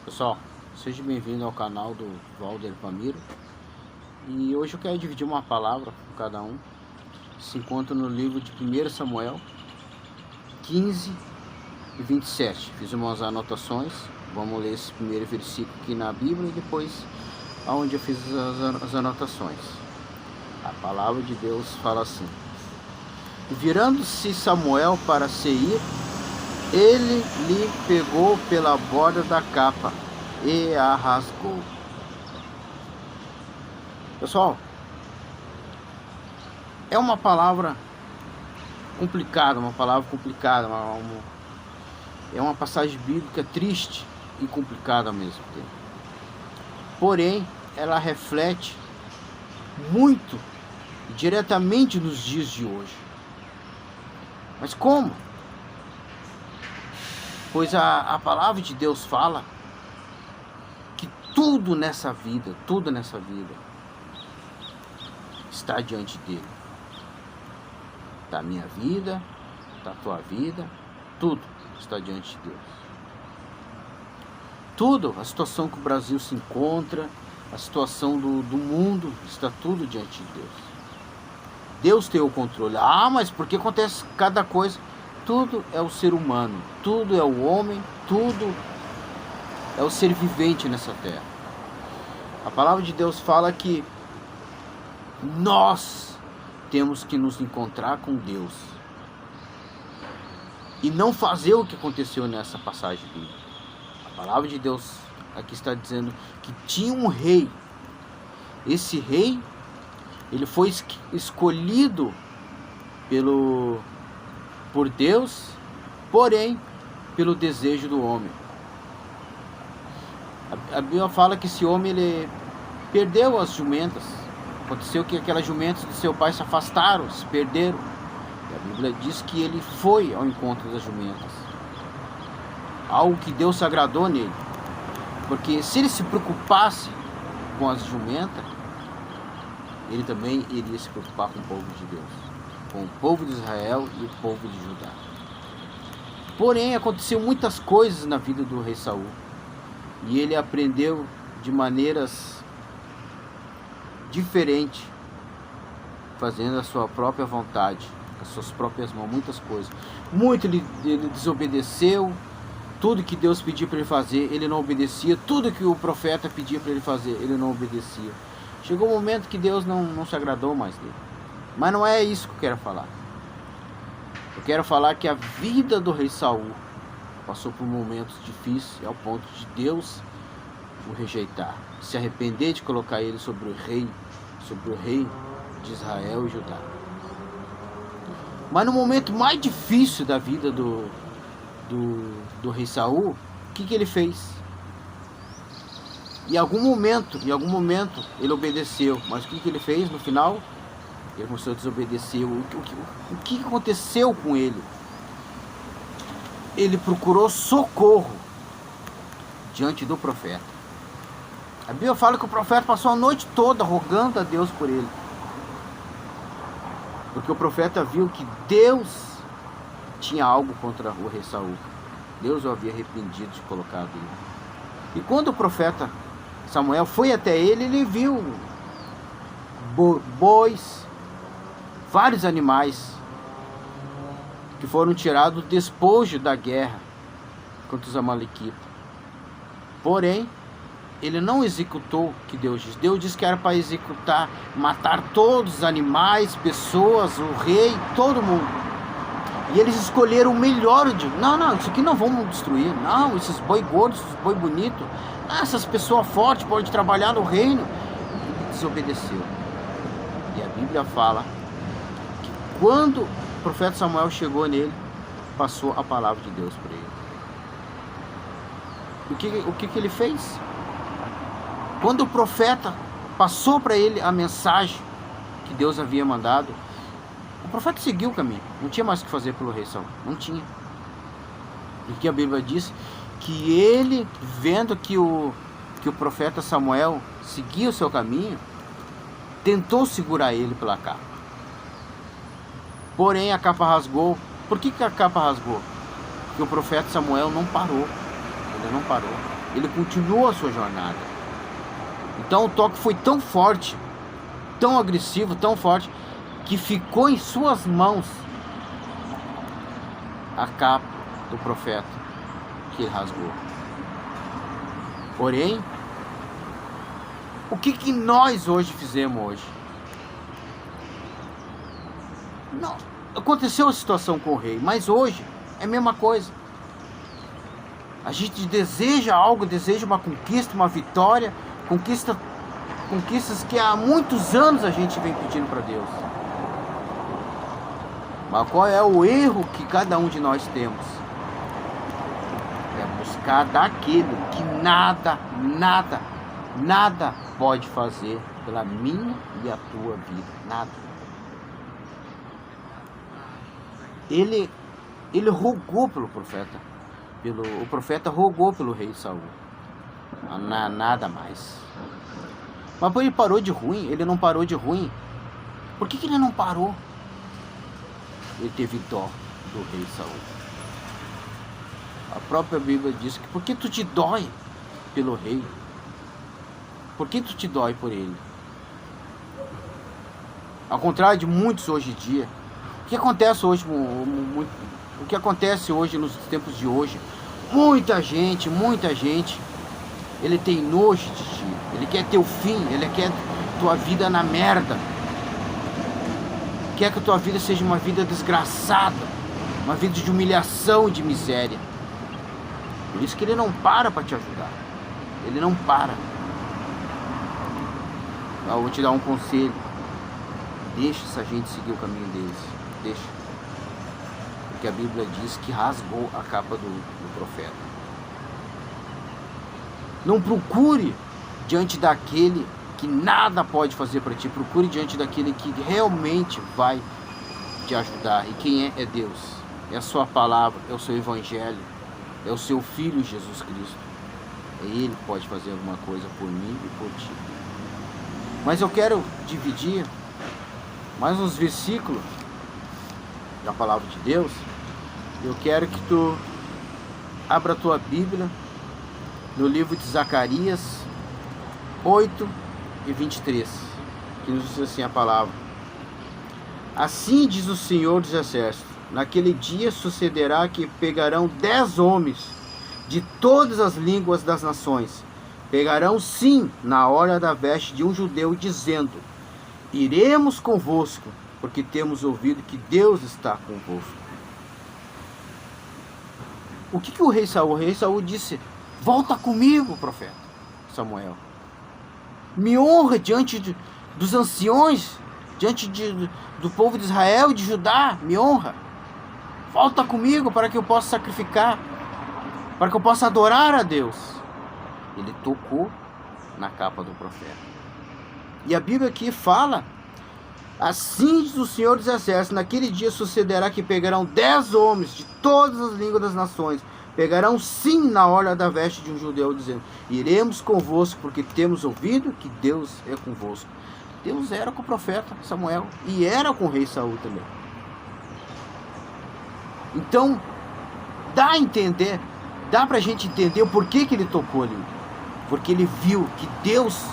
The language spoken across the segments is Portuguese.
Pessoal, seja bem-vindo ao canal do Valder Pamiro. E hoje eu quero dividir uma palavra com cada um. Se encontra no livro de 1 Samuel 15 e 27. Fiz umas anotações. Vamos ler esse primeiro versículo aqui na Bíblia e depois aonde eu fiz as anotações. A palavra de Deus fala assim: E virando-se Samuel para Seir, ele lhe pegou pela borda da capa e a rasgou. Pessoal, é uma palavra complicada, é uma passagem bíblica triste e complicada ao mesmo tempo. Porém, ela reflete muito diretamente nos dias de hoje. Mas como? Pois a palavra de Deus fala que tudo nessa vida está diante dele. Está a minha vida, está a tua vida, tudo está diante de Deus. Tudo, a situação que o Brasil se encontra, a situação do mundo, está tudo diante de Deus. Deus tem o controle. Mas por que acontece cada coisa? Tudo é o ser humano, tudo é o homem, tudo é o ser vivente nessa terra. A palavra de Deus fala que nós temos que nos encontrar com Deus e não fazer o que aconteceu nessa passagem bíblica. A palavra de Deus aqui está dizendo que tinha um rei. Esse rei, ele foi escolhido por Deus, porém pelo desejo do homem. A Bíblia fala que esse homem ele perdeu as jumentas. Aconteceu que aquelas jumentas do seu pai se afastaram, se perderam. E a Bíblia diz que ele foi ao encontro das jumentas. Algo que Deus se agradou nele. Porque se ele se preocupasse com as jumentas, ele também iria se preocupar com o povo de Deus, com o povo de Israel e o povo de Judá. Porém, aconteceu muitas coisas na vida do rei Saul. E ele aprendeu de maneiras diferentes, fazendo a sua própria vontade, com as suas próprias mãos, muitas coisas. Muito ele desobedeceu, tudo que Deus pedia para ele fazer, ele não obedecia. Tudo que o profeta pedia para ele fazer, ele não obedecia. Chegou um momento que Deus não se agradou mais dele. Mas não é isso que eu quero falar. Eu quero falar que a vida do rei Saul passou por momentos difíceis ao ponto de Deus o rejeitar, se arrepender de colocar ele sobre o rei de Israel e Judá. Mas no momento mais difícil da vida do rei Saul, o que ele fez? Em algum momento ele obedeceu, mas o que ele fez no final? Ele começou a desobedecer. O que aconteceu com ele? Ele procurou socorro diante do profeta. A Bíblia fala que o profeta passou a noite toda rogando a Deus por ele. Porque o profeta viu que Deus tinha algo contra o rei Saul. Deus o havia arrependido de colocar ali. E quando o profeta Samuel foi até ele, ele viu bois, vários animais que foram tirados do despojo da guerra contra os amalequitas. Porém, ele não executou o que Deus disse. Deus disse que era para executar, matar todos os animais, pessoas, o rei, todo mundo. E eles escolheram o melhor. Não, isso aqui não vamos destruir. Não, esses boi gordos, esses boi bonitos. Essas pessoas fortes podem trabalhar no reino. Ele desobedeceu. E a Bíblia fala que quando o profeta Samuel chegou nele, passou a palavra de Deus para ele. O que ele fez? Quando o profeta passou para ele a mensagem que Deus havia mandado, o profeta seguiu o caminho. Não tinha mais o que fazer pelo rei Saul. Não tinha. Porque a Bíblia diz que ele, vendo que o profeta Samuel seguia o seu caminho, tentou segurar ele pela capa. Porém, a capa rasgou. Por que a capa rasgou? Porque o profeta Samuel não parou. Ele não parou. Ele continuou a sua jornada. Então o toque foi tão forte, tão agressivo, tão forte, que ficou em suas mãos a capa do profeta que ele rasgou. Porém, o que nós hoje fizemos hoje? Não, aconteceu a situação com o rei, mas hoje é a mesma coisa. A gente deseja algo, deseja uma conquista, uma vitória, conquistas que há muitos anos a gente vem pedindo para Deus. Mas qual é o erro que cada um de nós temos? É buscar daquele que nada pode fazer pela minha e a tua vida. Nada. Ele rogou pelo profeta. O profeta rogou pelo rei Saul. Nada mais. Mas ele parou de ruim. Ele não parou de ruim. Por que ele não parou? Ele teve dó do rei Saul. A própria Bíblia diz que por que tu te dói pelo rei? Por que tu te dói por ele? Ao contrário de muitos hoje em dia, o que acontece hoje nos tempos de hoje? Muita gente, ele tem nojo de ti, ele quer teu fim, ele quer tua vida na merda, quer que a tua vida seja uma vida desgraçada, uma vida de humilhação e de miséria. Por isso que ele não para te ajudar, ele não para. Eu vou te dar um conselho: deixa essa gente seguir o caminho deles, deixa. Porque a Bíblia diz que rasgou a capa do profeta. Não procure diante daquele que nada pode fazer para ti. Procure diante daquele que realmente vai te ajudar. E quem é? É Deus. É a sua palavra, é o seu evangelho, é o seu Filho Jesus Cristo. É Ele que pode fazer alguma coisa por mim e por ti. Mas eu quero dividir mais uns versículos da palavra de Deus. Eu quero que tu abra a tua Bíblia no livro de Zacarias 8:23, que nos diz assim a palavra: assim diz o Senhor dos Exércitos, naquele dia sucederá que pegarão 10 homens de todas as línguas das nações, pegarão sim na hora da veste de um judeu, dizendo: iremos convosco, porque temos ouvido que Deus está convosco. O que o rei Saul? O rei Saul disse: volta comigo, profeta Samuel. Me honra diante dos anciões, diante do povo de Israel e de Judá. Me honra. Volta comigo para que eu possa sacrificar, para que eu possa adorar a Deus. Ele tocou na capa do profeta. E a Bíblia aqui fala: assim diz o Senhor dos Exércitos, naquele dia sucederá que pegarão 10 homens de todas as línguas das nações, pegarão sim na hora da veste de um judeu, dizendo: iremos convosco, porque temos ouvido que Deus é convosco. Deus era com o profeta Samuel e era com o rei Saul também. Então, dá a entender, dá pra gente entender o porquê que ele tocou ali. Porque ele viu que Deus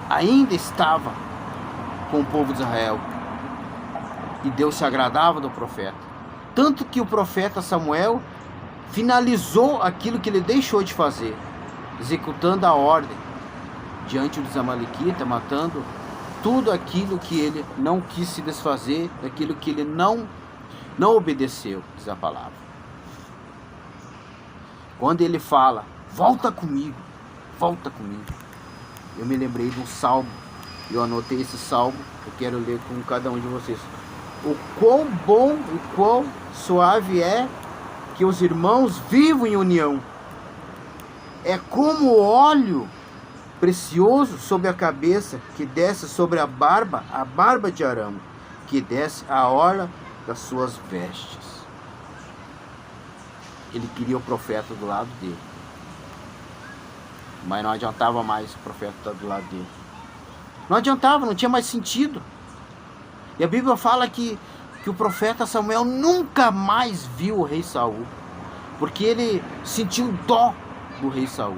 ainda estava com o povo de Israel. E Deus se agradava do profeta. Tanto que o profeta Samuel finalizou aquilo que ele deixou de fazer, executando a ordem diante dos amalequitas, matando tudo aquilo que ele não quis se desfazer, daquilo que ele não obedeceu, diz a palavra. Quando ele fala: volta comigo, eu me lembrei de um salmo. Eu anotei esse salmo, eu quero ler com cada um de vocês. O quão bom e quão suave é que os irmãos vivam em união. É como óleo precioso sobre a cabeça, que desce sobre a barba de Arão, que desce a orla das suas vestes. Ele queria o profeta do lado dele, mas não adiantava mais o profeta estar do lado dele. Não adiantava, não tinha mais sentido. E a Bíblia fala que o profeta Samuel nunca mais viu o rei Saul, porque ele sentiu dó do rei Saul.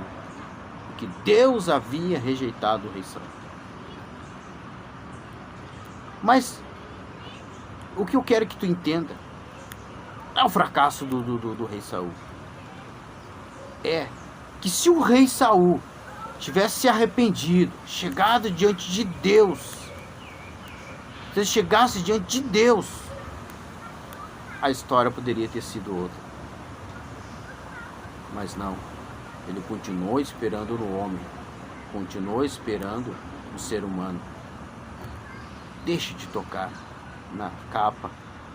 que Deus havia rejeitado o rei Saul. Mas o que eu quero que tu entenda é o fracasso do rei Saul. É que se o rei Saul tivesse se arrependido, chegado diante de Deus, se ele chegasse diante de Deus, a história poderia ter sido outra. Mas não, ele continuou esperando no homem, continuou esperando no ser humano. Deixe de tocar na capa,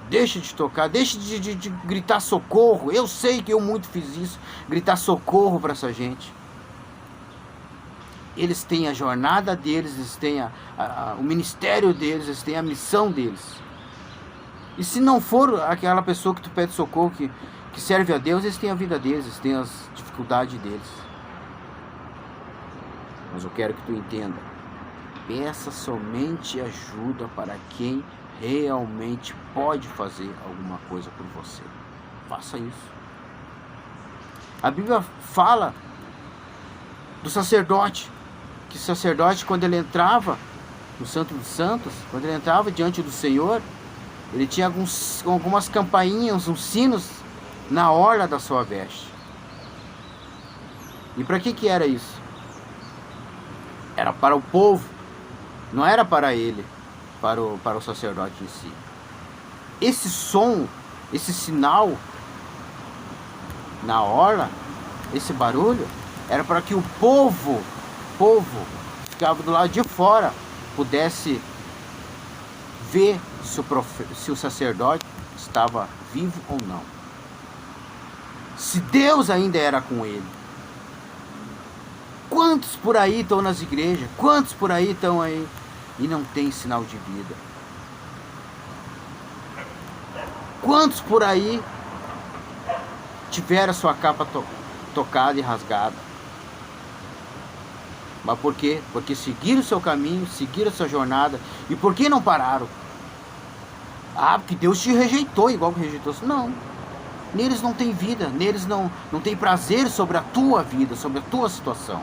deixe de tocar, deixe de gritar socorro. Eu sei que eu muito fiz isso, gritar socorro para essa gente. Eles têm a jornada deles, eles têm o ministério deles, eles têm a missão deles. E se não for aquela pessoa que tu pede socorro, que serve a Deus, eles têm a vida deles, eles têm as dificuldades deles. Mas eu quero que tu entenda, peça somente ajuda para quem realmente pode fazer alguma coisa por você. Faça isso. A Bíblia fala do sacerdote, que o sacerdote, quando ele entrava no Santo dos Santos, quando ele entrava diante do Senhor, ele tinha algumas campainhas, uns sinos na orla da sua veste. E para que era isso? Era para o povo, não era para ele, para o sacerdote em si. Esse som, esse sinal na orla, esse barulho, era para que o povo que ficava do lado de fora pudesse ver se o sacerdote estava vivo ou não. Se Deus ainda era com ele. Quantos por aí estão nas igrejas? Quantos por aí estão aí e não tem sinal de vida? Quantos por aí tiveram a sua capa tocada e rasgada? Mas por quê? Porque seguiram o seu caminho, seguiram a sua jornada. E por que não pararam? Ah, porque Deus te rejeitou, igual que rejeitou. Não. Neles não tem vida, neles não tem prazer sobre a tua vida, sobre a tua situação.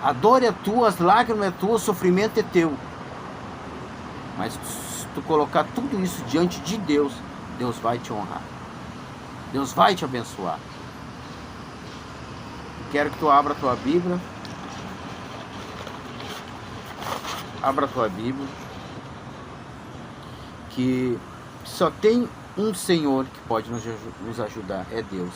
A dor é tua, as lágrimas é tua, o sofrimento é teu. Mas se tu colocar tudo isso diante de Deus, Deus vai te honrar. Deus vai te abençoar. Quero que tu abra a tua Bíblia. Abra a tua Bíblia. Que só tem um Senhor que pode nos ajudar, é Deus.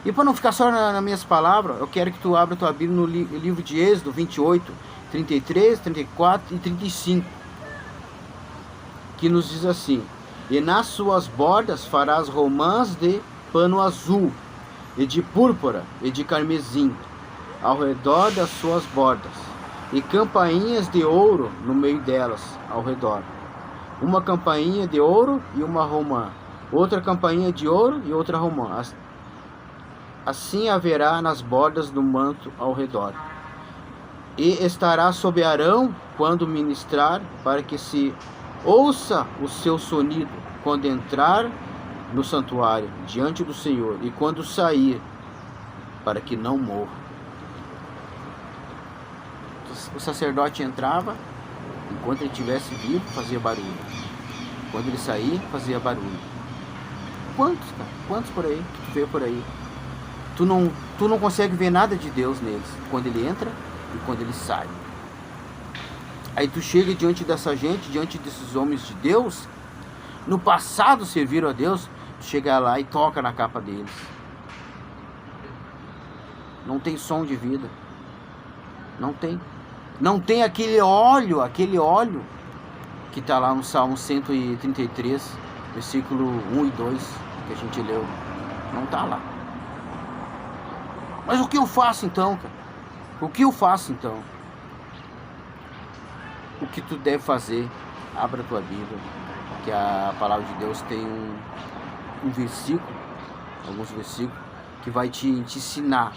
E para não ficar só nas minhas palavras, eu quero que tu abra a tua Bíblia no livro de Êxodo 28, 33, 34 e 35. Que nos diz assim: e nas suas bordas farás romãs de pano azul, e de púrpura, e de carmesim, ao redor das suas bordas, e campainhas de ouro no meio delas, ao redor. Uma campainha de ouro e uma romã, outra campainha de ouro e outra romã. Assim haverá nas bordas do manto ao redor. E estará sobre Arão quando ministrar, para que se ouça o seu sonido quando entrar no santuário diante do Senhor e quando sair, para que não morra. O sacerdote entrava, enquanto ele estivesse vivo, fazia barulho. Quando ele sair, fazia barulho. Quantos, cara? Quantos por aí que tu vê por aí? Tu não consegue ver nada de Deus neles, quando ele entra e quando ele sai. Aí tu chega diante dessa gente, diante desses homens de Deus, no passado serviram a Deus, tu chega lá e toca na capa deles. Não tem som de vida. Não tem. Não tem aquele óleo que está lá no Salmo 133, versículo 1 e 2, que a gente leu. Não está lá. Mas o que eu faço então, cara? O que eu faço então? O que tu deve fazer? Abra a tua Bíblia, que a palavra de Deus tem um versículo, alguns versículos, que vai te ensinar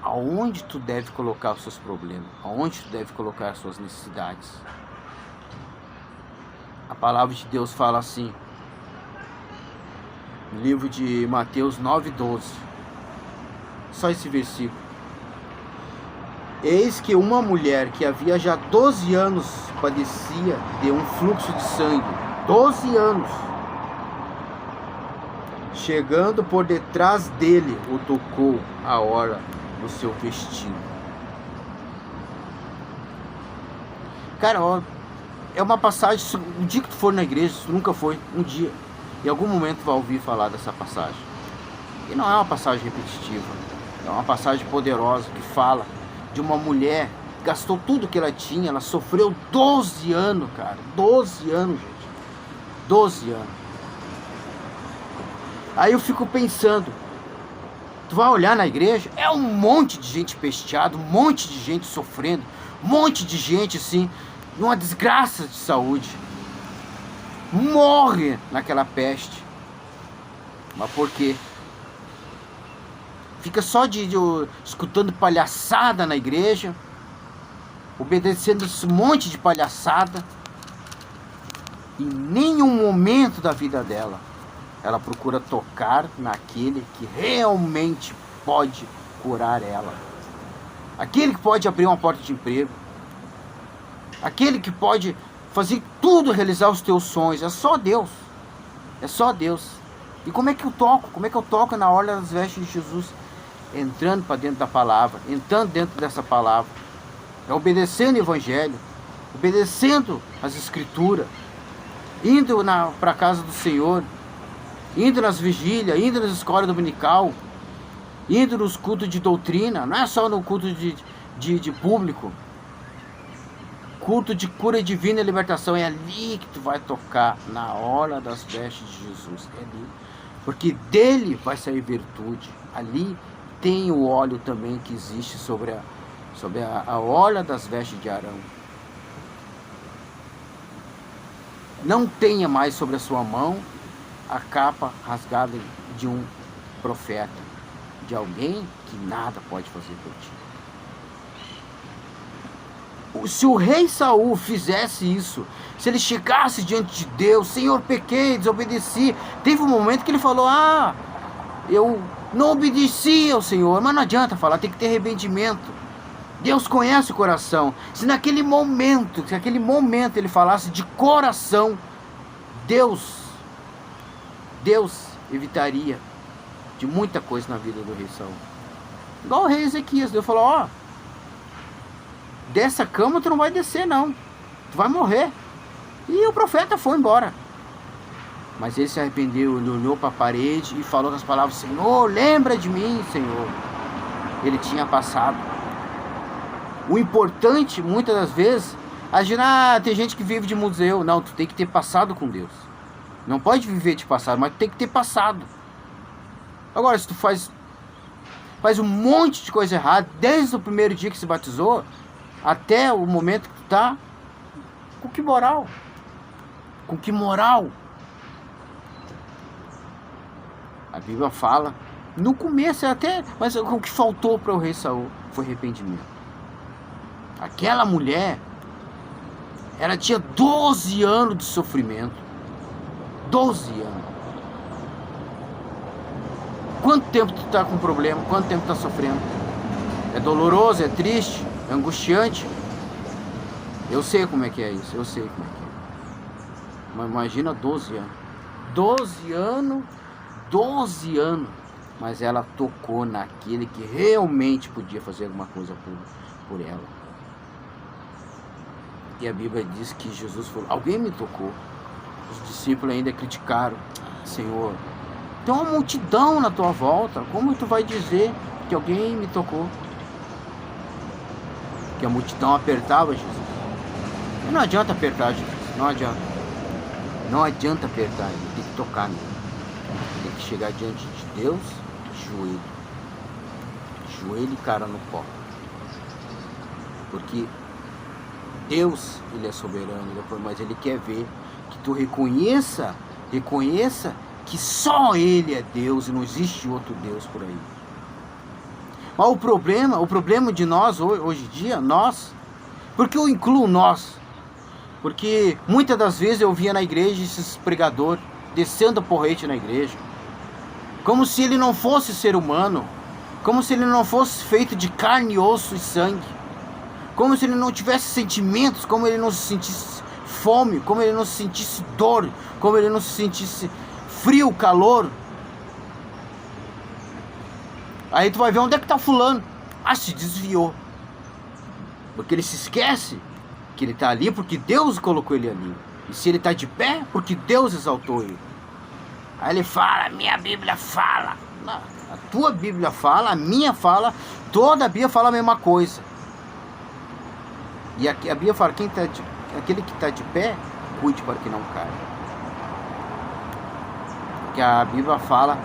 aonde tu deve colocar os seus problemas, aonde tu deve colocar as suas necessidades. A palavra de Deus fala assim, no livro de Mateus 9:12, só esse versículo. Eis que uma mulher que havia já 12 anos padecia de um fluxo de sangue, 12 anos, chegando por detrás dele, o tocou a orla do seu vestido. Cara, ó, é uma passagem, um dia que tu for na igreja, se tu nunca foi, um dia, em algum momento vai ouvir falar dessa passagem. E não é uma passagem repetitiva, é uma passagem poderosa que fala de uma mulher que gastou tudo que ela tinha, ela sofreu 12 anos, cara, 12 anos, gente, 12 anos. Aí eu fico pensando, tu vai olhar na igreja, é um monte de gente pesteada, um monte de gente sofrendo, um monte de gente assim, numa desgraça de saúde, morre naquela peste. Mas por quê? Fica só escutando palhaçada na igreja, obedecendo esse monte de palhaçada, em nenhum momento da vida dela ela procura tocar naquele que realmente pode curar ela, aquele que pode abrir uma porta de emprego, aquele que pode fazer tudo, realizar os teus sonhos. É só Deus, é só Deus. E como é que eu toco? Como é que eu toco na orla das vestes de Jesus? Entrando para dentro da palavra, entrando dentro dessa palavra, é obedecendo o evangelho, obedecendo as escrituras, indo para a casa do Senhor, indo nas vigílias, indo nas escolas dominical, indo nos cultos de doutrina, não é só no culto de público, culto de cura divina e libertação. É ali que tu vai tocar, na orla das vestes de Jesus, é ali, porque dele vai sair virtude. Ali tem o óleo também que existe sobre a orla das vestes de Arão. Não tenha mais sobre a sua mão a capa rasgada de um profeta, de alguém que nada pode fazer por ti. Se o rei Saul fizesse isso, se ele chegasse diante de Deus, Senhor, pequei, desobedeci, teve um momento que ele falou, eu não obedeci ao Senhor, mas não adianta falar, tem que ter arrependimento. Deus conhece o coração. Se naquele momento ele falasse de coração, Deus evitaria de muita coisa na vida do rei Saul. Igual o rei Ezequias, Deus falou, dessa cama tu não vai descer não, tu vai morrer. E o profeta foi embora. Mas ele se arrependeu, ele olhou para a parede e falou as palavras, Senhor, lembra de mim, Senhor. Ele tinha passado. O importante, muitas das vezes, tem gente que vive de museu. Não, tu tem que ter passado com Deus. Não pode viver de passado, mas tu tem que ter passado. Agora, se tu faz um monte de coisa errada, desde o primeiro dia que se batizou, até o momento que tu tá, com que moral? Com que moral? A Bíblia fala, no começo mas o que faltou para o rei Saul foi arrependimento. Aquela mulher, ela tinha 12 anos de sofrimento. 12 anos. Quanto tempo tu tá com problema? Quanto tempo tu tá sofrendo? É doloroso, é triste, é angustiante. Eu sei como é que é isso, eu sei como é que é. Mas imagina 12 anos. 12 anos. Mas ela tocou naquele que realmente podia fazer alguma coisa por ela. E a Bíblia diz que Jesus falou, alguém me tocou. Os discípulos ainda criticaram, Senhor, tem uma multidão na tua volta, como tu vai dizer que alguém me tocou? Que a multidão apertava Jesus. E não adianta apertar Jesus, não adianta. Não adianta apertar ele, tem que tocar nele. Tem que chegar diante de Deus, joelho. Joelho e cara no pó. Porque Deus, ele é soberano, mas ele quer ver que tu reconheça que só ele é Deus e não existe outro Deus por aí. Mas o problema de nós hoje em dia, porque eu incluo nós, porque muitas das vezes eu via na igreja esses pregadores descendo a porrete na igreja, como se ele não fosse ser humano, como se ele não fosse feito de carne, osso e sangue. como se ele não tivesse sentimentos, como ele não se sentisse fome, como ele não se sentisse dor, como ele não se sentisse frio, calor. Aí tu vai ver onde é que tá fulano. Ah, se desviou. Porque ele se esquece que ele tá ali porque Deus colocou ele ali. E se ele tá de pé, porque Deus exaltou ele. Aí ele fala, a minha Bíblia fala. Não, a tua Bíblia fala, a minha fala, toda a Bíblia fala a mesma coisa. E a Bíblia fala, aquele que está de pé, cuide para que não caia. Porque a Bíblia fala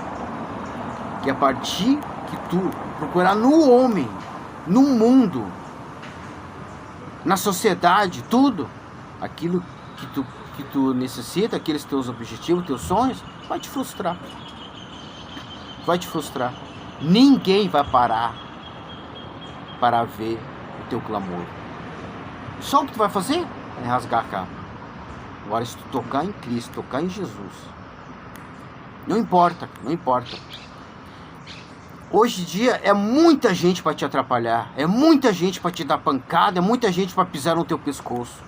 que a partir que tu procurar no homem, no mundo, na sociedade, tudo, aquilo que tu necessita, aqueles teus objetivos, teus sonhos, vai te frustrar. Vai te frustrar. Ninguém vai parar para ver o teu clamor. Só o que tu vai fazer é rasgar a capa. Agora, se tu tocar em Cristo, tocar em Jesus, não importa, não importa. Hoje em dia é muita gente para te atrapalhar, é muita gente para te dar pancada, é muita gente para pisar no teu pescoço.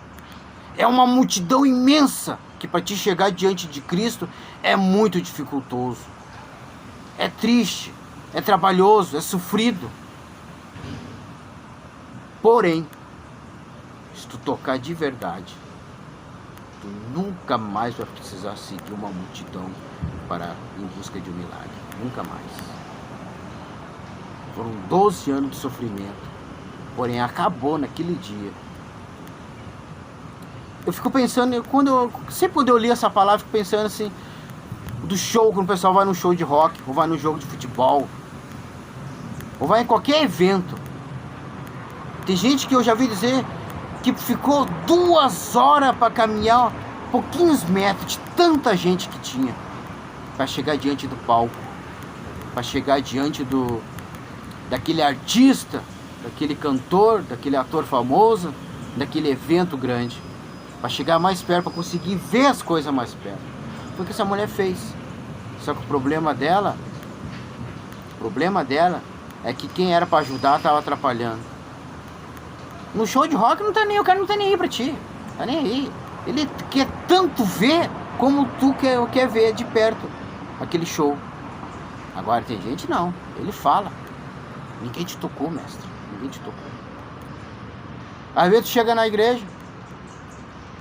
É uma multidão imensa que para te chegar diante de Cristo é muito dificultoso. É triste, é trabalhoso, é sofrido. Porém, se tu tocar de verdade, tu nunca mais vai precisar seguir uma multidão em busca de um milagre. Nunca mais. Foram 12 anos de sofrimento. Porém, acabou naquele dia. Eu fico pensando, sempre quando eu li essa palavra, fico pensando assim, do show, quando o pessoal vai num show de rock, ou vai num jogo de futebol, ou vai em qualquer evento. Tem gente que eu já vi dizer que ficou 2 horas para caminhar pouquinhos metros de tanta gente que tinha para chegar diante do palco, para chegar diante daquele artista, daquele cantor, daquele ator famoso, daquele evento grande, para chegar mais perto, para conseguir ver as coisas mais perto. Foi o que essa mulher fez. Só que o problema dela é que quem era para ajudar estava atrapalhando. No show de rock não tá nem, o cara não tá nem aí pra ti. Tá nem aí. Ele quer tanto ver como tu quer ver de perto aquele show. Agora tem gente não. Ele fala. Ninguém te tocou, mestre. Ninguém te tocou. Às vezes tu chega na igreja.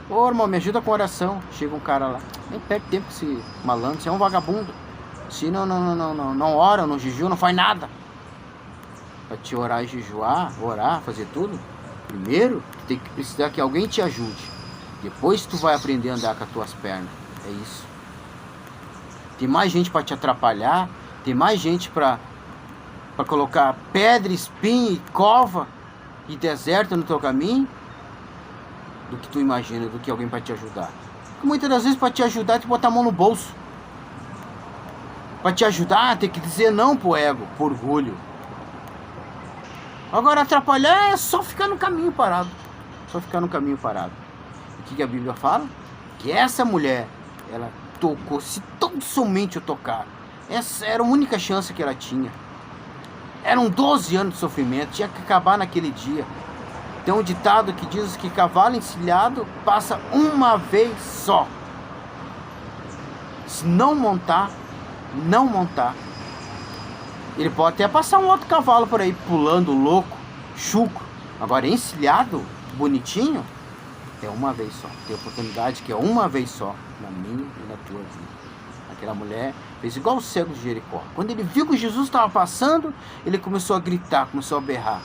Ô irmão, me ajuda com oração. Chega um cara lá. Nem perde tempo com esse malandro. Você é um vagabundo. Se não ora, não jejua, não faz nada. Pra te orar e jejuar, orar, fazer tudo. Primeiro, tu tem que precisar que alguém te ajude. Depois tu vai aprender a andar com as tuas pernas. É isso. Tem mais gente para te atrapalhar. Tem mais gente para colocar pedra, espinho, e cova e deserto no teu caminho do que tu imagina, do que alguém para te ajudar. Porque muitas das vezes para te ajudar é te botar a mão no bolso. Para te ajudar tem que dizer não pro ego, pro orgulho. Agora atrapalhar é só ficar no caminho parado. Só ficar no caminho parado. O que a Bíblia fala? Que essa mulher, ela tocou, se tão somente eu tocar. Essa era a única chance que ela tinha. Eram 12 anos de sofrimento, tinha que acabar naquele dia. Tem um ditado que diz que cavalo encilhado passa uma vez só. Se não montar, ele pode até passar um outro cavalo por aí, pulando, louco, chuco. Agora, encilhado, bonitinho, é uma vez só. Tem oportunidade que é uma vez só, na minha e na tua vida. Aquela mulher fez igual o cego de Jericó. Quando ele viu que Jesus estava passando, ele começou a gritar, começou a berrar.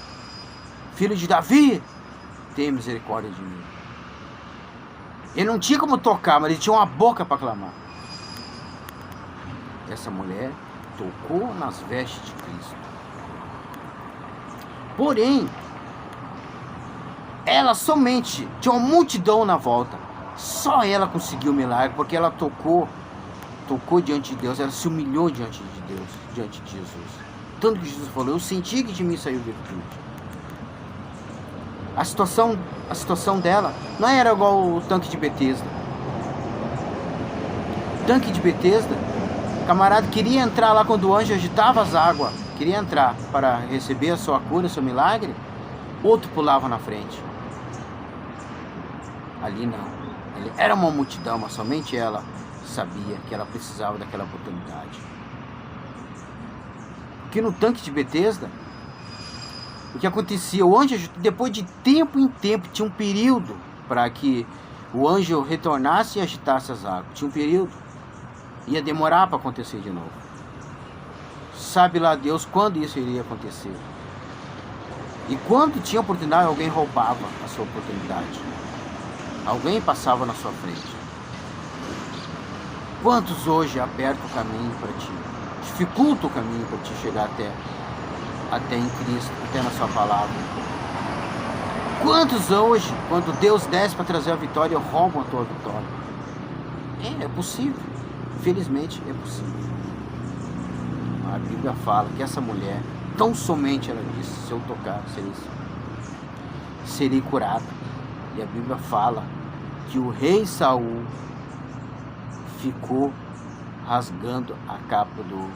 Filho de Davi, tenha misericórdia de mim. Ele não tinha como tocar, mas ele tinha uma boca para clamar. Essa mulher tocou nas vestes de Cristo. Porém, ela somente tinha uma multidão na volta. Só ela conseguiu o milagre, porque ela tocou diante de Deus, ela se humilhou diante de Deus, diante de Jesus. Tanto que Jesus falou, eu senti que de mim saiu virtude. A situação dela não era igual o tanque de Betesda. O tanque de Betesda, o camarada queria entrar lá quando o anjo agitava as águas, queria entrar para receber a sua cura, o seu milagre. outro pulava na frente. Ali não. Ali era uma multidão, mas somente ela sabia que ela precisava daquela oportunidade. Porque no tanque de Betesda, o que acontecia? O anjo, depois de tempo em tempo, tinha um período para que o anjo retornasse e agitasse as águas. Tinha um período. Ia demorar para acontecer de novo. Sabe lá Deus quando isso iria acontecer. E quando tinha oportunidade, alguém roubava a sua oportunidade. Alguém passava na sua frente. Quantos hoje apertam o caminho para ti? Dificulta o caminho para te chegar até em Cristo, até na sua palavra. Quantos hoje, quando Deus desce para trazer a vitória, roubam a tua vitória? É possível. Infelizmente é possível. A Bíblia fala que essa mulher, tão somente ela disse, se eu tocar, serei curada. E a Bíblia fala que o rei Saul ficou rasgando a capa do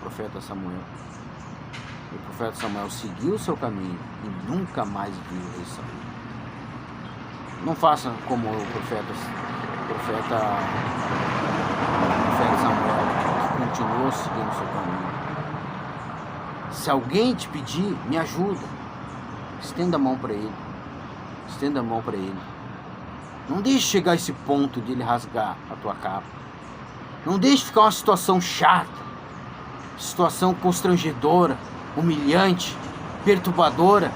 profeta Samuel. O profeta Samuel seguiu o seu caminho e nunca mais viu o rei Saul. Não faça como o profeta Samuel, que continuou seguindo o seu caminho. Se alguém te pedir, me ajuda. Estenda a mão para ele. Estenda a mão para ele. Não deixe chegar a esse ponto de ele rasgar a tua capa. Não deixe ficar uma situação chata, situação constrangedora, humilhante, perturbadora.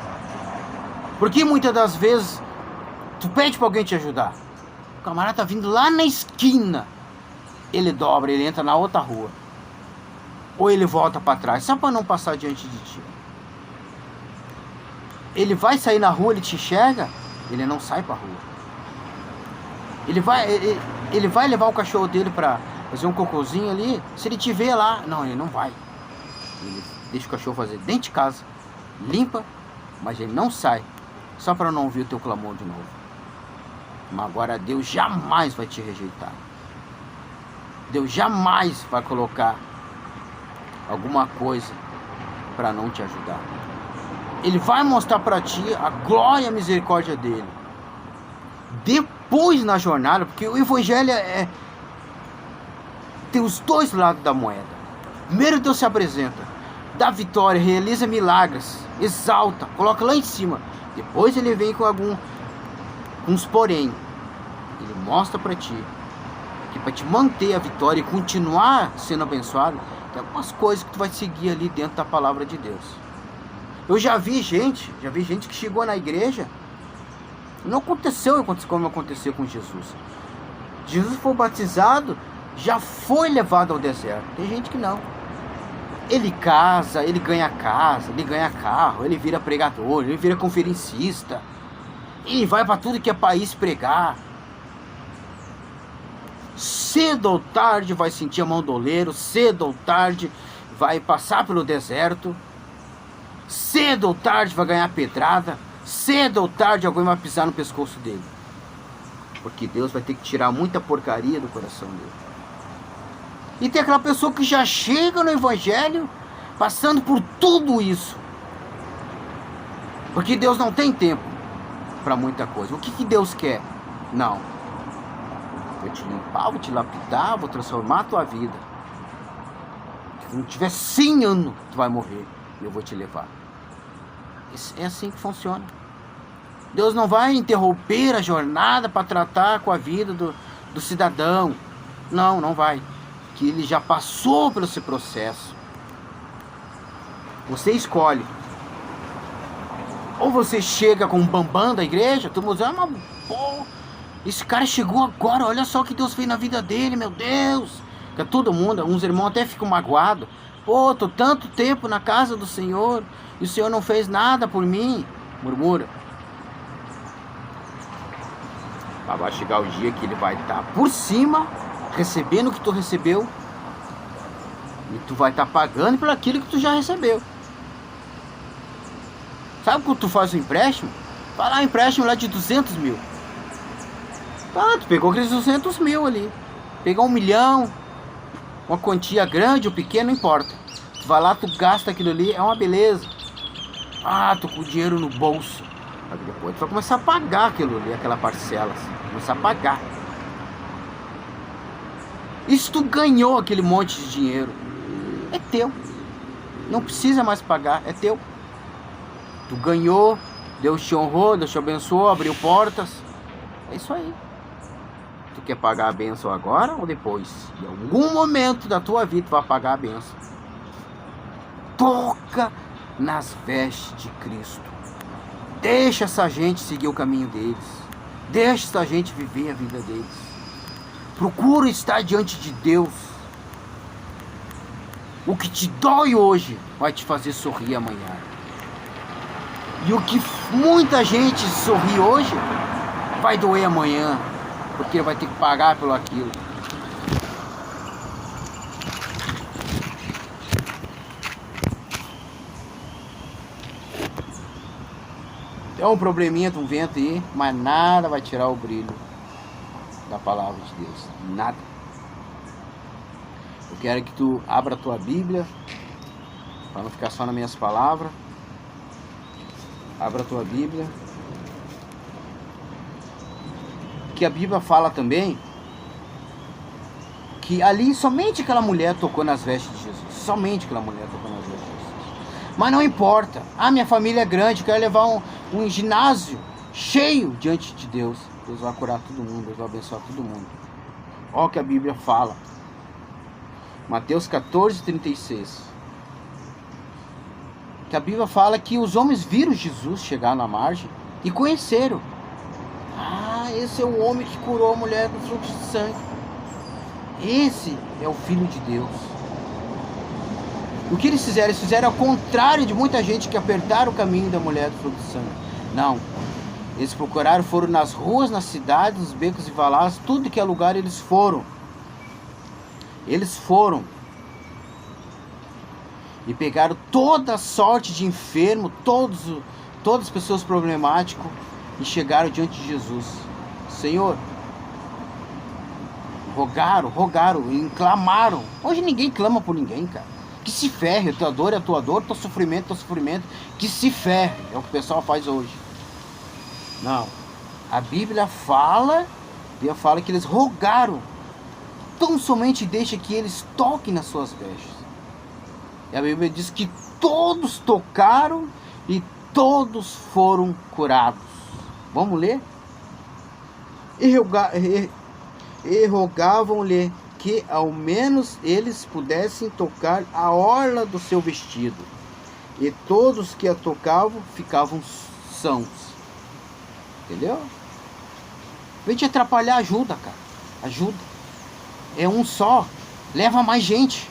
Porque muitas das vezes tu pede para alguém te ajudar. O camarada tá vindo lá na esquina. Ele dobra, ele entra na outra rua. Ou ele volta para trás, só para não passar diante de ti. Ele vai sair na rua, ele te enxerga, ele não sai para rua. Ele vai levar o cachorro dele para fazer um cocôzinho ali. Se ele te vê lá, não, ele não vai. Ele deixa o cachorro fazer dentro de casa, limpa, mas ele não sai, só para não ouvir o teu clamor de novo. Mas agora Deus jamais vai te rejeitar. Deus jamais vai colocar alguma coisa para não te ajudar. Ele vai mostrar para ti a glória e a misericórdia dele. Depois na jornada, porque o evangelho tem os dois lados da moeda. Primeiro Deus se apresenta, dá vitória, realiza milagres, exalta, coloca lá em cima. Depois ele vem com uns porém. Ele mostra para ti que para te manter a vitória e continuar sendo abençoado, tem algumas coisas que tu vai seguir ali dentro da palavra de Deus. Eu já vi gente que chegou na igreja, não aconteceu como aconteceu com Jesus. Jesus foi batizado, já foi levado ao deserto. Tem gente que não. Ele casa, ele ganha carro, ele vira pregador, ele vira conferencista. Ele vai para tudo que é país pregar. Cedo ou tarde vai sentir a mão do oleiro, cedo ou tarde vai passar pelo deserto, cedo ou tarde vai ganhar pedrada, cedo ou tarde alguém vai pisar no pescoço dele. Porque Deus vai ter que tirar muita porcaria do coração dele. E tem aquela pessoa que já chega no evangelho passando por tudo isso. Porque Deus não tem tempo para muita coisa. O que Deus quer? Não. Vou te limpar, vou te lapidar, vou transformar a tua vida. Quando tiver 100 anos, tu vai morrer e eu vou te levar. É assim que funciona. Deus não vai interromper a jornada para tratar com a vida do cidadão. Não vai. Que ele já passou pelo esse processo. Você escolhe. Ou você chega com um bambam da igreja, todo mundo diz, esse cara chegou agora, olha só o que Deus fez na vida dele, meu Deus. Que todo mundo, uns irmãos até ficam magoados. Pô, tô tanto tempo na casa do Senhor e o Senhor não fez nada por mim. Murmura. Vai chegar o dia que ele vai estar por cima, recebendo o que tu recebeu, e tu vai estar pagando por aquilo que tu já recebeu. Sabe quando tu faz um empréstimo? Vai lá, um empréstimo lá de 200 mil. Tu pegou aqueles 200 mil ali. Pegar 1 milhão, uma quantia grande ou pequena, não importa. Tu vai lá, tu gasta aquilo ali, é uma beleza. Ah, tô com o dinheiro no bolso. Aí depois tu vai começar a pagar aquilo ali, aquela parcela. Assim. Começar a pagar. E se tu ganhou aquele monte de dinheiro, é teu. Não precisa mais pagar, é teu. Tu ganhou, Deus te honrou, Deus te abençoou, abriu portas. É isso aí. Tu quer pagar a bênção agora ou depois? Em algum momento da tua vida tu vai pagar a bênção. Toca nas vestes de Cristo. Deixa essa gente seguir o caminho deles. Deixa essa gente viver a vida deles. Procura estar diante de Deus. O que te dói hoje vai te fazer sorrir amanhã. E o que muita gente sorri hoje vai doer amanhã, porque vai ter que pagar pelo aquilo. Tem um probleminha de um vento aí, mas nada vai tirar o brilho da palavra de Deus. Nada. Eu quero que tu abra a tua Bíblia, para não ficar só nas minhas palavras. Abra a tua Bíblia. Que a Bíblia fala também que ali somente aquela mulher tocou nas vestes de Jesus. Somente aquela mulher tocou nas vestes de Jesus. Mas não importa. Ah, minha família é grande, quero levar um ginásio cheio diante de Deus. Deus vai curar todo mundo, Deus vai abençoar todo mundo. Olha o que a Bíblia fala. Mateus 14:36. Que a Bíblia fala que os homens viram Jesus chegar na margem e conheceram. Ah, esse é o homem que curou a mulher do fluxo de sangue. Esse é o Filho de Deus. O que eles fizeram? Eles fizeram ao contrário de muita gente que apertaram o caminho da mulher do fluxo de sangue. Não. Eles procuraram, foram nas ruas, nas cidades, nos becos e valadas, tudo que é lugar eles foram. Eles foram. E pegaram toda sorte de enfermo, todas as pessoas problemáticas, e chegaram diante de Jesus. Senhor, rogaram, e clamaram. Hoje ninguém clama por ninguém, cara. Que se ferre, tua dor é a tua dor, teu sofrimento é teu sofrimento. Que se ferre, é o que o pessoal faz hoje. Não, a Bíblia fala que eles rogaram. Tão somente deixa que eles toquem nas suas vestes. E a Bíblia diz que todos tocaram e todos foram curados. Vamos ler? E rogavam-lhe que ao menos eles pudessem tocar a orla do seu vestido. E todos que a tocavam ficavam sãos. Entendeu? Vem te atrapalhar, ajuda, cara. Ajuda. É um só. Leva mais gente.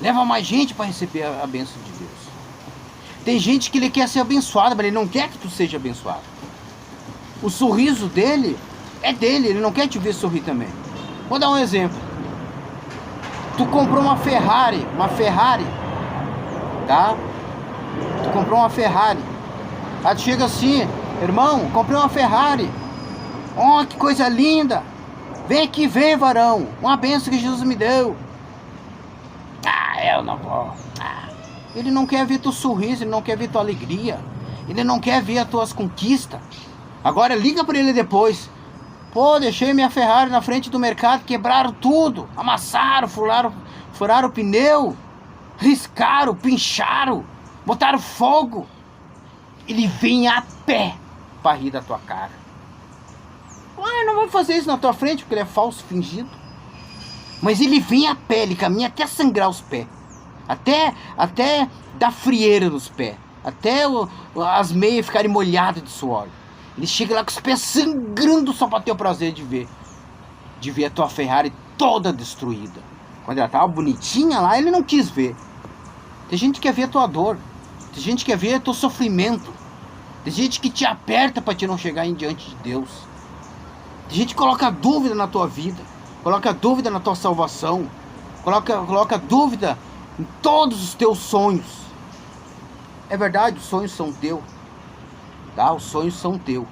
Leva mais gente para receber a bênção de Deus. Tem gente que ele quer ser abençoado, mas ele não quer que tu seja abençoado. O sorriso dele é dele, ele não quer te ver sorrir também. Vou dar um exemplo. Tu comprou uma Ferrari, tá? Tu comprou uma Ferrari. Aí tu chega assim, irmão, comprei uma Ferrari. Oh, que coisa linda. Vem aqui, vem, varão. Uma bênção que Jesus me deu. Ah, eu não vou. Ele não quer ver teu sorriso, ele não quer ver tua alegria. Ele não quer ver as tuas conquistas. Agora liga para ele depois. Pô, deixei minha Ferrari na frente do mercado, quebraram tudo. Amassaram, furaram o pneu. Riscaram, pincharam. Botaram fogo. Ele vem a pé para rir da tua cara. Ah, não vou fazer isso na tua frente porque ele é falso, fingido. Mas ele vem a pé, ele caminha até sangrar os pés. Até dar frieira nos pés. Até as meias ficarem molhadas de suor. Ele chega lá com os pés sangrando só para ter o prazer de ver. De ver a tua Ferrari toda destruída. Quando ela estava bonitinha lá, ele não quis ver. Tem gente que quer ver a tua dor. Tem gente que quer ver o teu sofrimento. Tem gente que te aperta para te não chegar em diante de Deus. Tem gente que coloca dúvida na tua vida. Coloca dúvida na tua salvação. Coloca dúvida em todos os teus sonhos. É verdade, os sonhos são teus. Tá? Os sonhos são teus.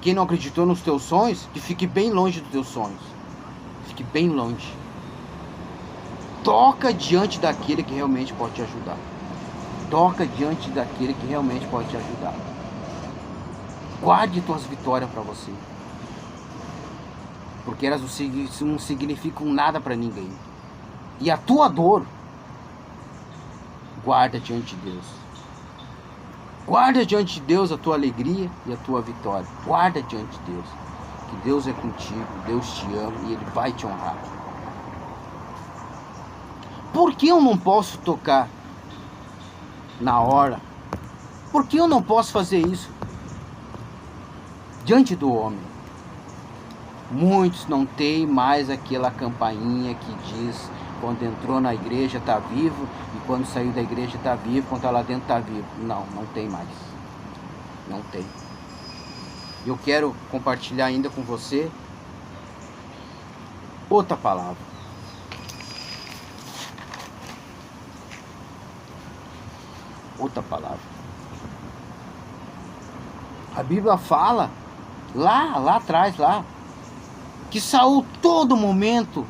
Quem não acreditou nos teus sonhos, que fique bem longe dos teus sonhos. Fique bem longe. Toca diante daquele que realmente pode te ajudar. toca diante daquele que realmente pode te ajudar. Guarde tuas vitórias para você, porque elas não significam nada para ninguém. E a tua dor, guarda diante de Deus. Guarda diante de Deus a tua alegria e a tua vitória. Guarda diante de Deus, que Deus é contigo, Deus te ama e Ele vai te honrar. Por que eu não posso tocar na hora? Por que eu não posso fazer isso diante do homem? Muitos não têm mais aquela campainha que diz: quando entrou na igreja está vivo, e quando saiu da igreja está vivo, quando está lá dentro está vivo. Não, não tem mais. Não tem. Eu quero compartilhar ainda com você outra palavra. Outra palavra. A Bíblia fala lá atrás, que Saul todo momento,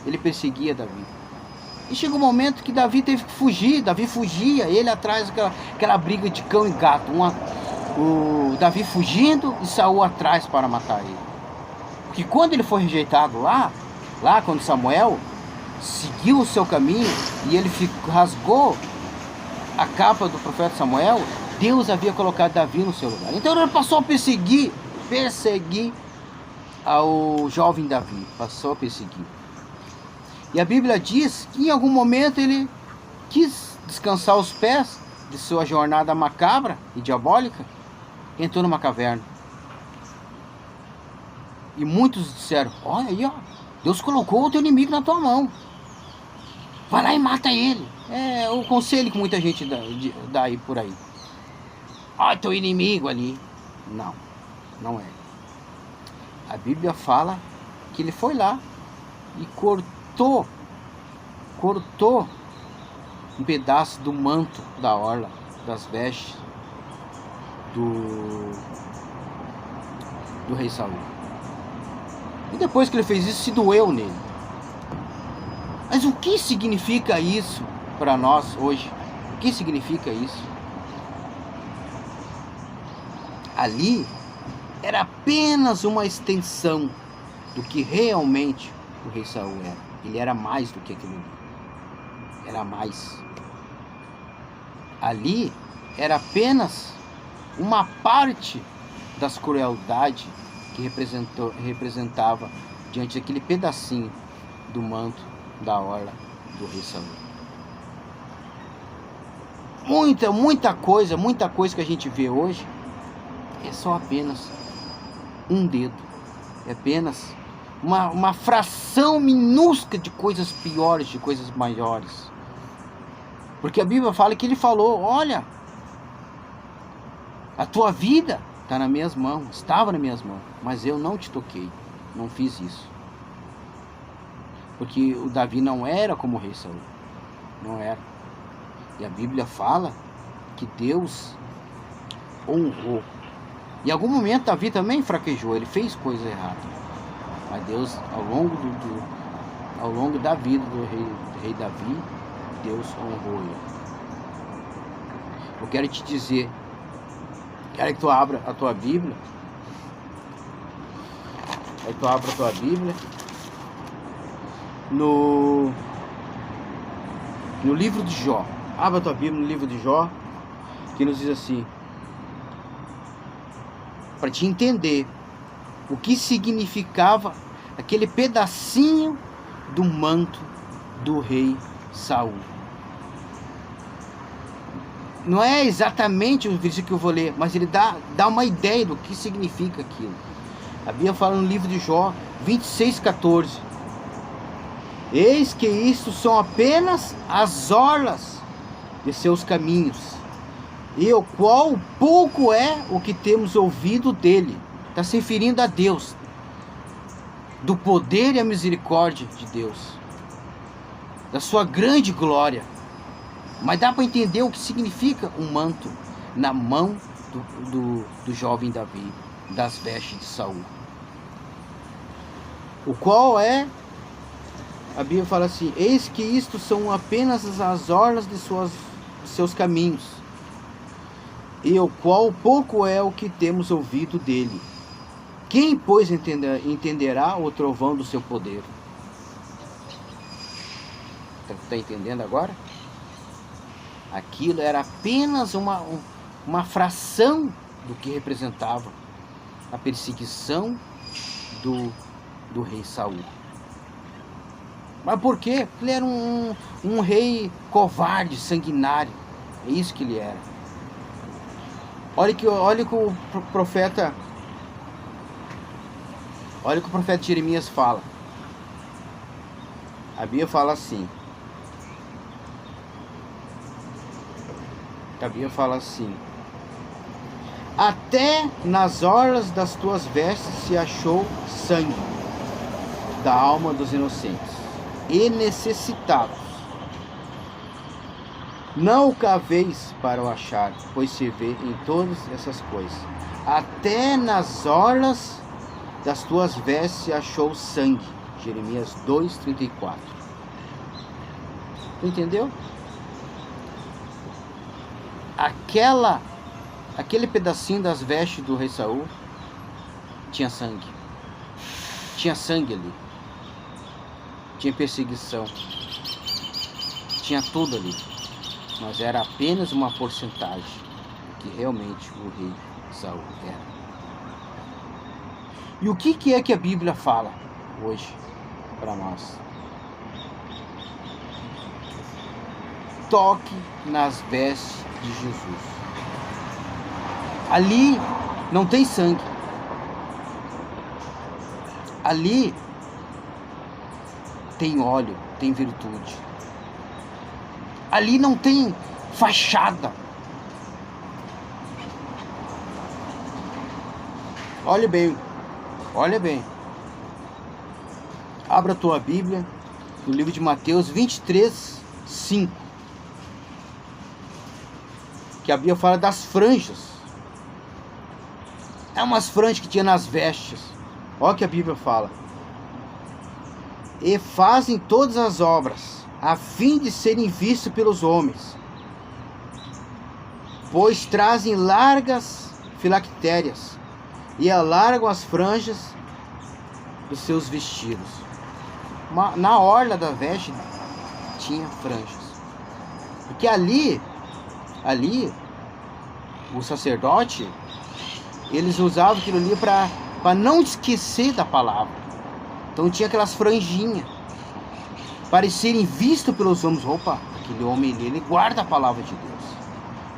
ele perseguia Davi. E chega um momento que Davi teve que fugir. Davi fugia, ele atrás daquela briga de cão e gato. O Davi fugindo e Saul atrás para matar ele. Porque quando ele foi rejeitado lá quando Samuel seguiu o seu caminho e ele rasgou a capa do profeta Samuel, Deus havia colocado Davi no seu lugar. Então ele passou a perseguir ao jovem Davi, passou a perseguir. E a Bíblia diz que em algum momento ele quis descansar os pés de sua jornada macabra e diabólica, entrou numa caverna. E muitos disseram: olha aí, ó, Deus colocou o teu inimigo na tua mão, vai lá e mata ele. É o conselho que muita gente dá aí por aí. Olha teu inimigo ali. Não, não é. A Bíblia fala que ele foi lá e cortou um pedaço do manto da orla, das vestes do rei Saul. E depois que ele fez isso, se doeu nele. Mas o que significa isso para nós hoje? O que significa isso? Ali era apenas uma extensão do que realmente o rei Saul era. Ele era mais do que aquilo ali. Era mais. Ali era apenas uma parte das crueldades que representava diante daquele pedacinho do manto da orla do rei Saul. Muita coisa que a gente vê hoje é só apenas um dedo. É apenas uma fração minúscula de coisas piores, de coisas maiores. Porque a Bíblia fala que ele falou: olha, a tua vida está nas minhas mãos, estava nas minhas mãos, mas eu não te toquei, não fiz isso. Porque o Davi não era como o rei Saul, não era. E a Bíblia fala que Deus honrou. Em algum momento Davi também fraquejou, ele fez coisa errada. Mas Deus, ao longo da vida do rei Davi, Deus honrou ele. Eu quero te dizer, quero que tu abra a tua Bíblia. Aí tu abra a tua Bíblia no livro de Jó. Abra a tua Bíblia no livro de Jó, que nos diz assim, para te entender o que significava aquele pedacinho do manto do rei Saul. Não é exatamente o versículo que eu vou ler, mas ele dá uma ideia do que significa aquilo. A Bíblia fala no livro de Jó 26:14: eis que isto são apenas as orlas de seus caminhos, e o qual pouco é o que temos ouvido dele. Está se referindo a Deus, do poder e a misericórdia de Deus, da sua grande glória. Mas dá para entender o que significa um manto na mão do jovem Davi, das vestes de Saul, o qual é A Bíblia fala assim: eis que isto são apenas as orlas de seus caminhos, e o qual pouco é o que temos ouvido dele. Quem, pois, entenderá o trovão do seu poder? Está entendendo agora? Aquilo era apenas uma fração do que representava a perseguição do rei Saul. Mas por quê? Ele era um rei covarde, sanguinário. É isso que ele era. Olha que o profeta Jeremias fala. A Bíblia fala assim. Até nas orlas das tuas vestes se achou sangue da alma dos inocentes e necessitados. Não o caveis para o achar, pois se vê em todas essas coisas. Até nas orlas das tuas vestes se achou sangue. Jeremias 2:34. Entendeu? Aquele pedacinho das vestes do rei Saul tinha sangue. Tinha sangue ali. Tinha perseguição. Tinha tudo ali. Mas era apenas uma porcentagem que realmente o rei Saul era. E o que é que a Bíblia fala hoje para nós? Toque nas vestes de Jesus. Ali não tem sangue. Ali tem óleo, tem virtude. Ali não tem fachada. Olha bem. Abra a tua Bíblia no livro de Mateus 23:5. Que a Bíblia fala das franjas. É umas franjas que tinha nas vestes. Olha o que a Bíblia fala. E fazem todas as obras, a fim de serem vistos pelos homens. Pois trazem largas filactérias e alargam as franjas dos seus vestidos. Na orla da veste tinha franjas. Porque ali o sacerdote, eles usavam aquilo ali para não esquecer da palavra. Então tinha aquelas franjinhas para serem vistos pelos homens. Opa, aquele homem ali, ele guarda a palavra de Deus,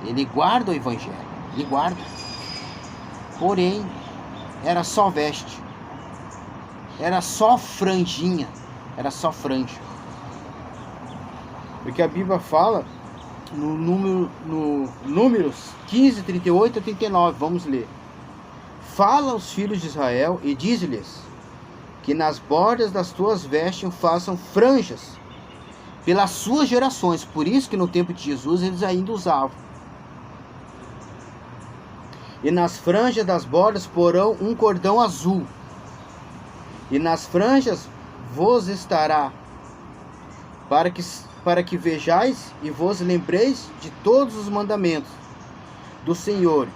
ele guarda o evangelho, ele guarda. Porém, era só veste, era só franjinha, era só franja. Porque a Bíblia fala no Números 15, 38 a 39, vamos ler. Fala aos filhos de Israel e diz-lhes que nas bordas das tuas vestes façam franjas pelas suas gerações. Por isso que no tempo de Jesus eles ainda usavam. E nas franjas das bordas porão um cordão azul. E nas franjas vos estará, para que vejais e vos lembreis de todos os mandamentos do Senhor,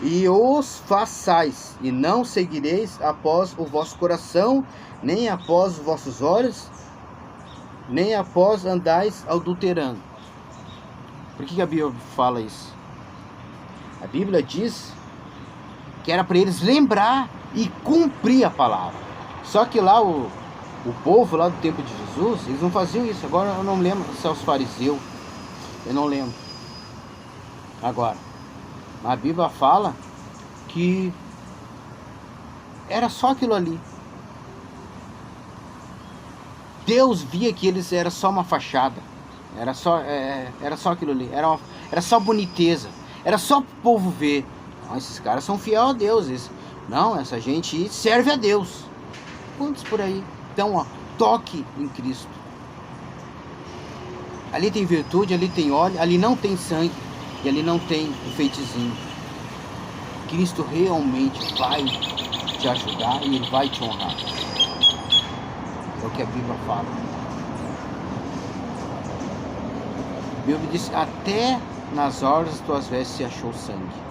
e os façais, e não seguireis após o vosso coração, nem após os vossos olhos, nem após andais adulterando. Por que a Bíblia fala isso? A Bíblia diz que era para eles lembrar e cumprir a palavra. Só que lá o povo lá do tempo de Jesus, eles não faziam isso. Agora eu não lembro se é os fariseus, eu não lembro agora. A Bíblia fala que era só aquilo ali. Deus via que eles era só uma fachada. Era só aquilo ali. Era só boniteza. Era só para o povo ver. Não, esses caras são fiéis a Deus. Não, essa gente serve a Deus. Quantos por aí? Então, ó, toque em Cristo. Ali tem virtude, ali tem óleo, ali não tem sangue. E ali não tem enfeitezinho. Cristo realmente vai te ajudar e Ele vai te honrar. É o que a Bíblia fala. A Bíblia diz: até nas orlas das tuas vestes se achou sangue.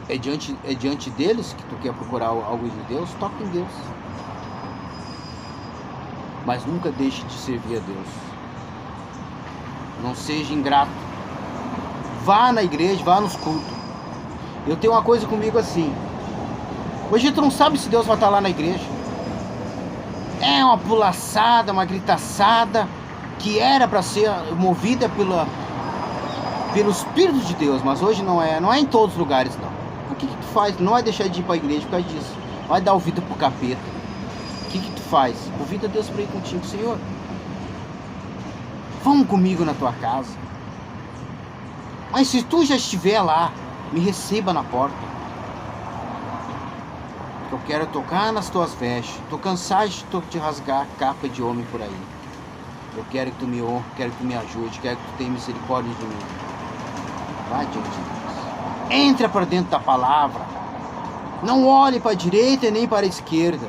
É diante deles que tu quer procurar algo de Deus? Toca em Deus. Mas nunca deixe de servir a Deus. Não seja ingrato. Vá na igreja, vá nos cultos. Eu tenho uma coisa comigo assim. Hoje tu não sabe se Deus vai estar lá na igreja. É uma pulaçada, uma gritaçada que era para ser movida pelo Espírito de Deus, mas hoje não é em todos os lugares não. O que tu faz? Não vai deixar de ir para a igreja por causa disso. Vai dar ouvido pro capeta. O que tu faz? Convida Deus para ir contigo, Senhor. Vamos comigo na tua casa. Mas se tu já estiver lá, me receba na porta. Eu quero tocar nas tuas vestes. Tô cansado de rasgar a capa de homem por aí. Eu quero que tu me honre, quero que tu me ajude, quero que tu tenha misericórdia de mim. Vai diante de Deus. Entra para dentro da palavra. Não olhe para a direita nem para a esquerda.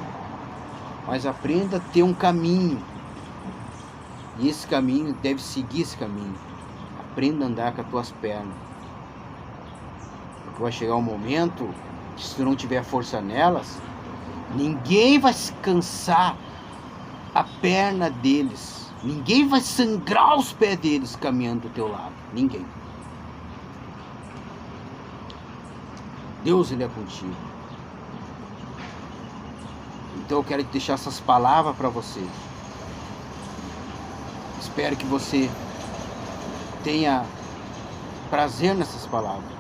Mas aprenda a ter um caminho. E esse caminho, deve seguir esse caminho. Aprenda a andar com as tuas pernas. Porque vai chegar um momento que se tu não tiver força nelas, ninguém vai se cansar a perna deles. Ninguém vai sangrar os pés deles caminhando do teu lado. Ninguém. Deus, Ele é contigo. Então eu quero deixar essas palavras para você. Espero que você tenha prazer nessas palavras.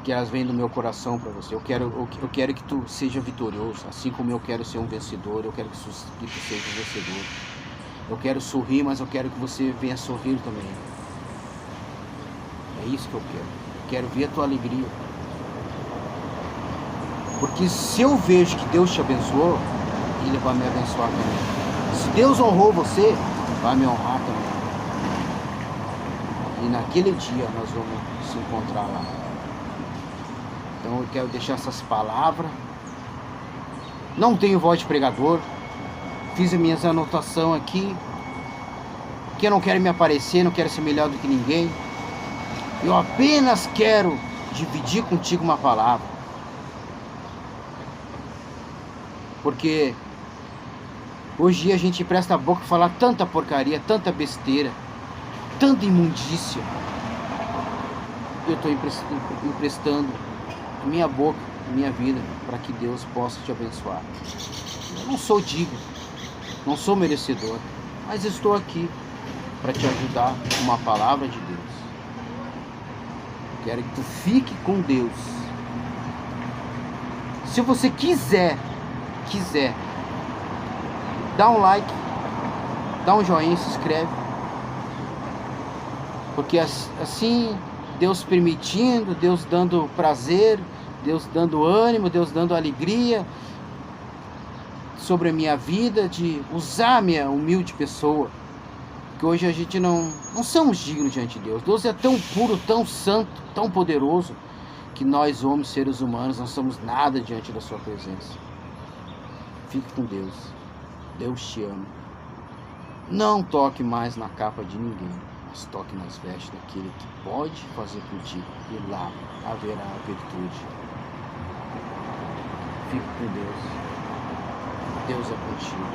Que elas vêm do meu coração para você. Eu quero que tu seja vitorioso. Assim como eu quero ser um vencedor, eu quero que tu seja um vencedor. Eu quero sorrir, mas eu quero que você venha sorrir também. É isso que eu quero. Eu quero ver a tua alegria. Porque se eu vejo que Deus te abençoou, Ele vai me abençoar também. Se Deus honrou você, vai me honrar também. E naquele dia nós vamos se encontrar lá. Então eu quero deixar essas palavras. Não tenho voz de pregador. Fiz as minhas anotações aqui. Que eu não quero me aparecer, não quero ser melhor do que ninguém. Eu apenas quero dividir contigo uma palavra. Porque hoje a gente presta a boca para falar tanta porcaria, tanta besteira, tanta imundícia. Eu estou emprestando a minha boca, a minha vida, para que Deus possa te abençoar. Eu não sou digno, não sou merecedor, mas estou aqui para te ajudar com uma palavra de Deus. Quero que tu fique com Deus. Se você quiser, dá um like, dá um joinha, se inscreve. Porque assim, Deus permitindo, Deus dando prazer, Deus dando ânimo, Deus dando alegria sobre a minha vida, de usar a minha humilde pessoa. Porque hoje a gente não somos dignos diante de Deus. Deus é tão puro, tão santo, tão poderoso, que nós, homens, seres humanos, não somos nada diante da sua presença. Fique com Deus. Deus te ama. Não toque mais na capa de ninguém, mas toque nas vestes daquele que pode fazer contigo. E lá haverá a virtude. Fique com Deus. Deus é contigo.